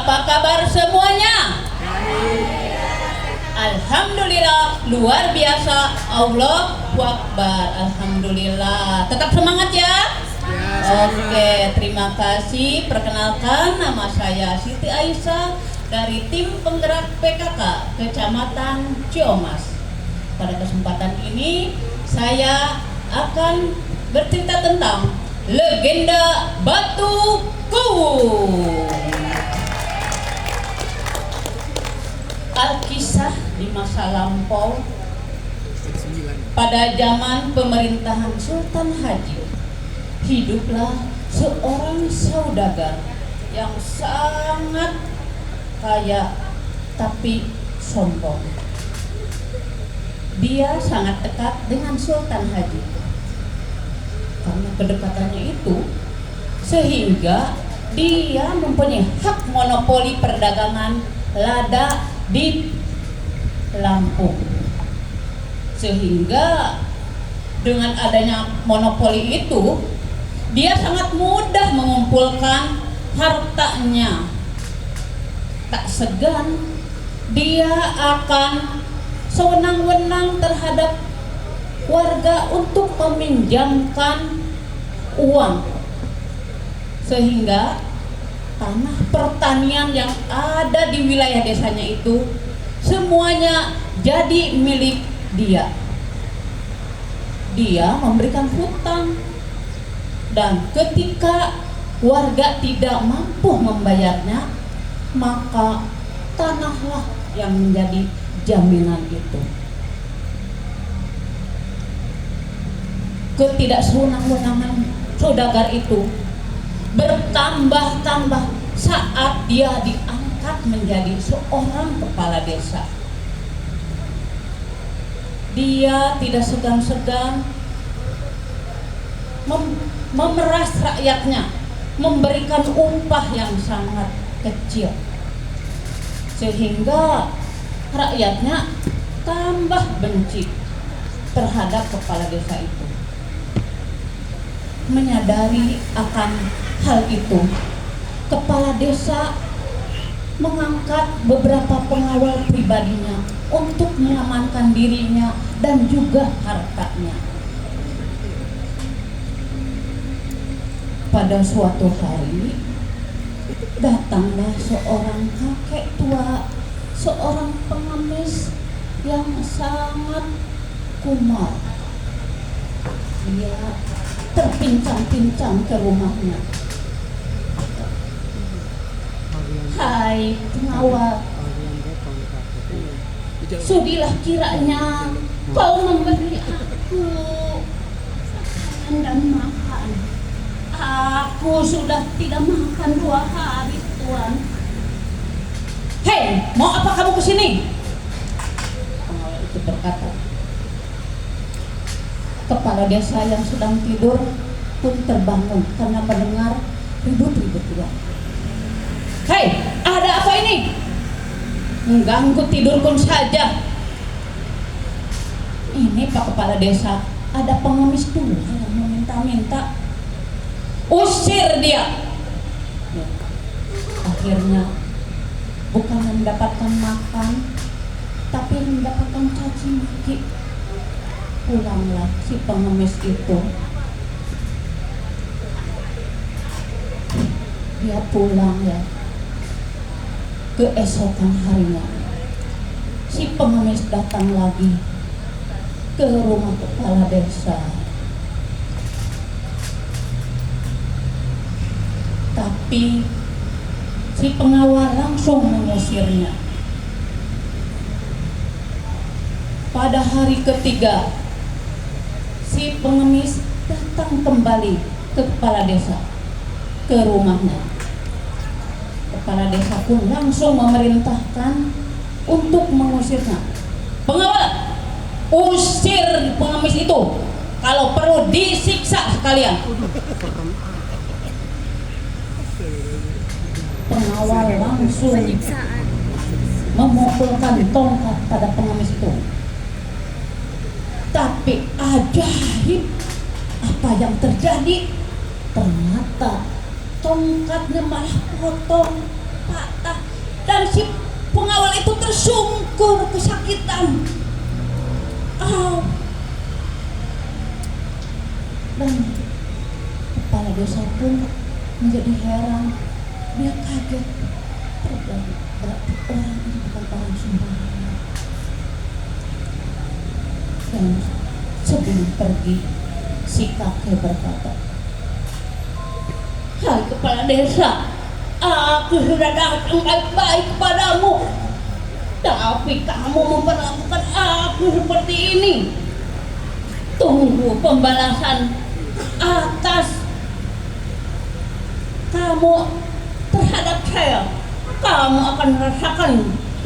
Apa kabar semuanya? Alhamdulillah, luar biasa. Allahu Akbar. Alhamdulillah. Tetap semangat ya. Oke, terima kasih. Perkenalkan, nama saya Siti Aisyah dari tim penggerak PKK Kecamatan Ciomas. Pada kesempatan ini saya akan bercerita tentang legenda Batu Kuwung. Alkisah di masa lampau, pada zaman pemerintahan Sultan Haji, hiduplah seorang saudagar yang sangat kaya tapi sombong. Dia sangat dekat dengan Sultan Haji. Karena kedekatannya itu, sehingga dia mempunyai hak monopoli perdagangan lada di Lampung. Sehingga dengan adanya monopoli itu, dia sangat mudah mengumpulkan hartanya. Tak segan dia akan sewenang-wenang terhadap warga untuk meminjamkan uang, sehingga tanah pertanian yang ada di wilayah desanya itu semuanya jadi milik dia. Dia memberikan hutang, dan ketika warga tidak mampu membayarnya, maka tanahlah yang menjadi jaminan itu. Ketidaksewenang-wenangan saudagar itu bertambah-tambah saat dia diangkat menjadi seorang kepala desa. Dia tidak segan-segan memeras rakyatnya, memberikan upah yang sangat kecil, sehingga rakyatnya tambah benci terhadap kepala desa itu. Menyadari akan hal itu, kepala desa mengangkat beberapa pengawal pribadinya untuk mengamankan dirinya dan juga hartanya. Pada suatu hari, datanglah seorang kakek tua, seorang pengemis yang sangat kumal. Dia terpincang-pincang ke rumahnya. Hai pengawal, sudilah kiranya kau memberi aku makanan dan makan. Aku sudah tidak makan 2 hari, Tuan. Hei, mau apa kamu kesini? Pengawal itu berkata. Kepala desa yang sedang tidur pun terbangun karena mendengar ribut-ribut uang. Hei, ada apa ini? Mengganggu tidurku saja. Ini Pak Kepala Desa, ada pengemis tua yang meminta-minta. Usir dia. Ya. Akhirnya bukan mendapatkan makan, tapi mendapatkan caci maki. Pulanglah si pengemis itu. Dia pulang ya. Keesokan harinya, si pengemis datang lagi ke rumah kepala desa. Tapi si pengawal langsung mengusirnya. Pada hari ketiga, si pengemis datang kembali ke kepala desa, ke rumahnya. Kepala desa pun langsung memerintahkan untuk mengusirnya. Pengawal, usir pengemis itu, kalau perlu disiksa sekalian. Pengawal langsung memukulkan tongkat pada pengemis itu. Tapi ajaib, apa yang terjadi? Ternyata tongkatnya malah potong, patah dan si pengawal itu tersungkur kesakitan. Dan kepala desa pun menjadi heran, dia kaget, berarti orang ini bukan orang sembarangan. Dan sebelum pergi, si kakek berkata, "Hai kepala desa, aku sudah datang baik-baik kepadamu, tapi kamu memperlakukan aku seperti ini. Tunggu pembalasan atas kamu terhadap saya. Kamu akan merasakan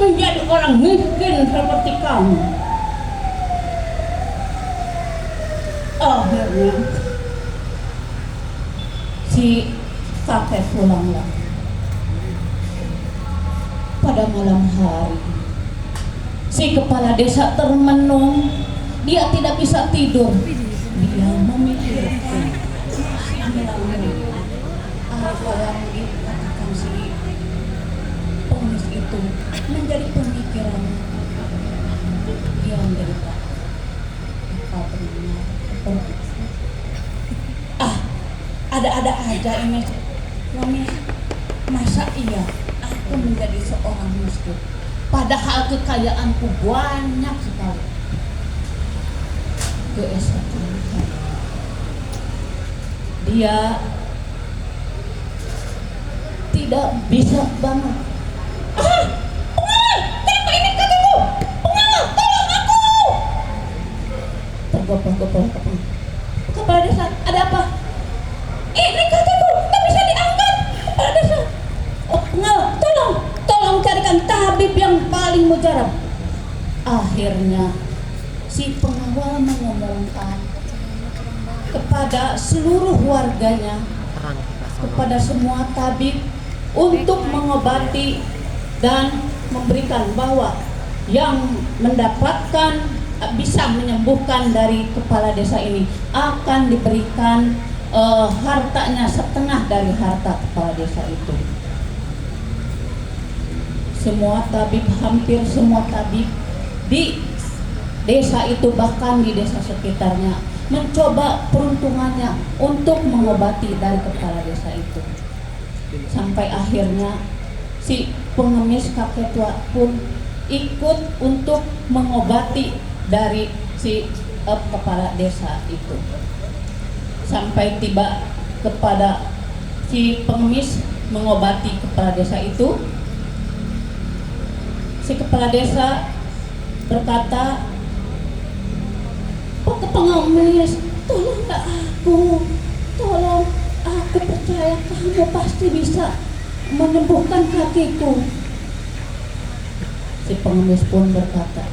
menjadi orang miskin seperti kamu." Akhirnya si kakek pulanglah. Pada malam hari, si kepala desa termenung. Dia tidak bisa tidur. Dia memikirkan apa yang dikatakan si pengemis itu menjadi pemikiran. Dia menjadi apa benar seperti ada-ada aja ini. Masa iya aku menjadi seorang miskin, padahal kekayaanku banyak sekali. Keesokan dia tidak bisa bangun. Pengawal, kenapa ini kakiku? Pengawal, tolong aku! Tergopol-gopol kepala desa, ada apa? Ini kakiku, tak bisa diangkat. Kepala desa, pengawal, tolong carikan tabib yang paling mujarab. Akhirnya si pengawal mengumumkan kepada seluruh warganya, kepada semua tabib untuk mengobati dan memberikan bahwa yang mendapatkan bisa menyembuhkan dari kepala desa ini akan diberikan hartanya setengah dari harta kepala desa itu. Semua tabib, hampir semua tabib di desa itu, bahkan di desa sekitarnya, mencoba peruntungannya untuk mengobati dari kepala desa itu. Sampai akhirnya si pengemis kakek tua pun ikut untuk mengobati dari si kepala desa itu. Sampai tiba kepada si pengemis mengobati kepala desa itu, si kepala desa berkata, "Pak pengemis, tolonglah aku percaya kamu pasti bisa menyembuhkan kakiku." Si pengemis pun berkata,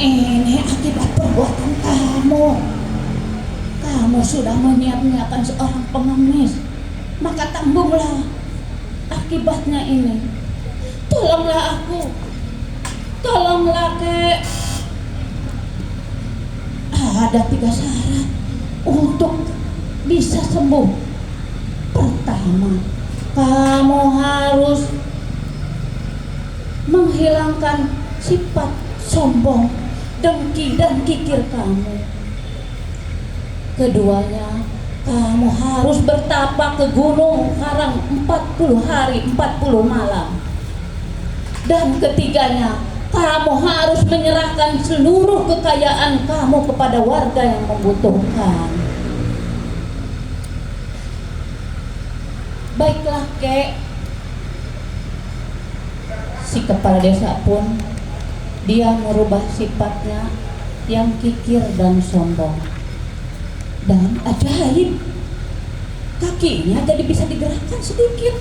"Ini akibat perbuatan kamu. Kamu sudah menyiap-nyiapkan seorang pengemis, maka tanggunglah akibatnya ini. Tolonglah aku. Tolonglah, kek. Ada 3 syarat untuk bisa sembuh. Pertama, kamu harus menghilangkan sifat sombong, dengki dan kikir kamu. Keduanya, kamu harus bertapa ke Gunung Karang 40 hari 40 malam. Dan ketiganya, kamu harus menyerahkan seluruh kekayaan kamu kepada warga yang membutuhkan." "Baiklah, kek." Si kepala desa pun dia merubah sifatnya yang kikir dan sombong. Dan ajaib, kakinya jadi bisa digerakkan sedikit.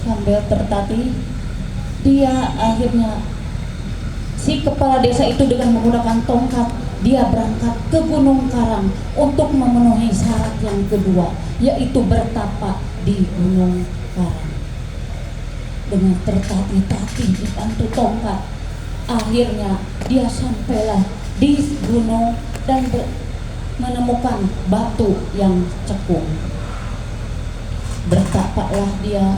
Sambil tertatih, dia akhirnya, si kepala desa itu dengan menggunakan tongkat, dia berangkat ke Gunung Karang untuk memenuhi syarat yang kedua, yaitu bertapa di Gunung Karang. Dengan tertatih-tatih dibantu tongkat, akhirnya dia sampailah di gunung dan menemukan batu yang cekung. Bertapaklah dia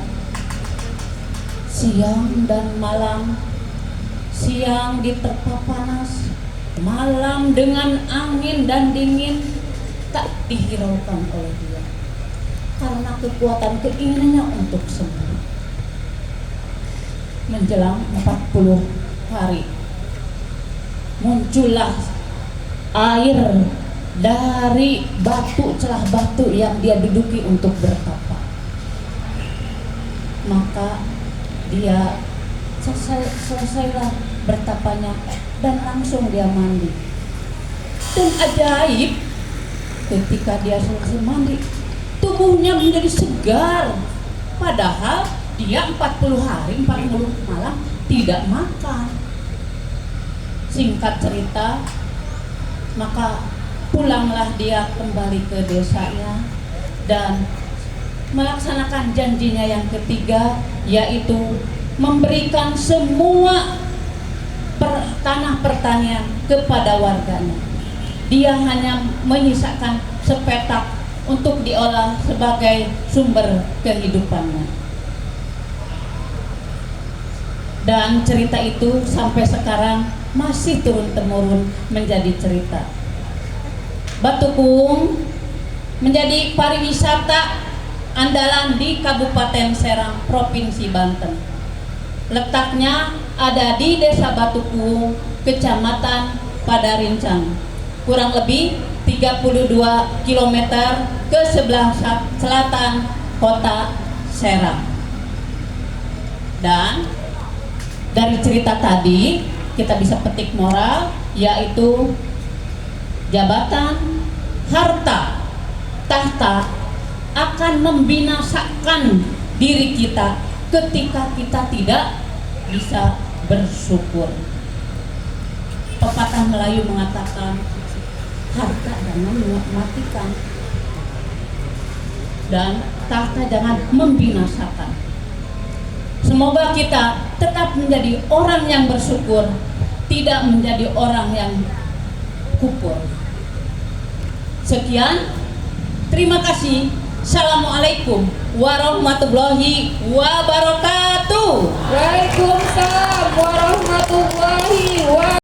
siang dan malam, siang diterpa panas, malam dengan angin dan dingin, tak dihiraukan oleh dia karena kekuatan keinginannya untuk sembuh. Menjelang 40 hari muncullah air dari celah batu yang dia duduki untuk bertapa. Maka dia selesailah bertapanya dan langsung dia mandi. Dan ajaib, ketika dia selesai mandi, tubuhnya menjadi segar. Padahal dia 40 hari 40 malam tidak makan. Singkat cerita, maka pulanglah dia kembali ke desanya dan melaksanakan janjinya yang ketiga, yaitu memberikan semua tanah pertanian kepada warganya. Dia hanya menyisakan sepetak untuk diolah sebagai sumber kehidupannya. Dan cerita itu sampai sekarang masih turun-temurun menjadi cerita. Batu Kuung menjadi pariwisata andalan di Kabupaten Serang, Provinsi Banten. Letaknya ada di Desa Batu Kuung, Kecamatan Padarincang, kurang lebih 32 km ke sebelah selatan kota Serang. Dan dari cerita tadi kita bisa petik moral, yaitu jabatan, harta, tahta akan membinasakan diri kita ketika kita tidak bisa bersyukur. Pepatah Melayu mengatakan, harta jangan mematikan dan tahta jangan membinasakan. Semoga kita tetap menjadi orang yang bersyukur, tidak menjadi orang yang kupur. Sekian, terima kasih. Assalamualaikum warahmatullahi wabarakatuh. Waalaikumsalam warahmatullahi wabarakatuh.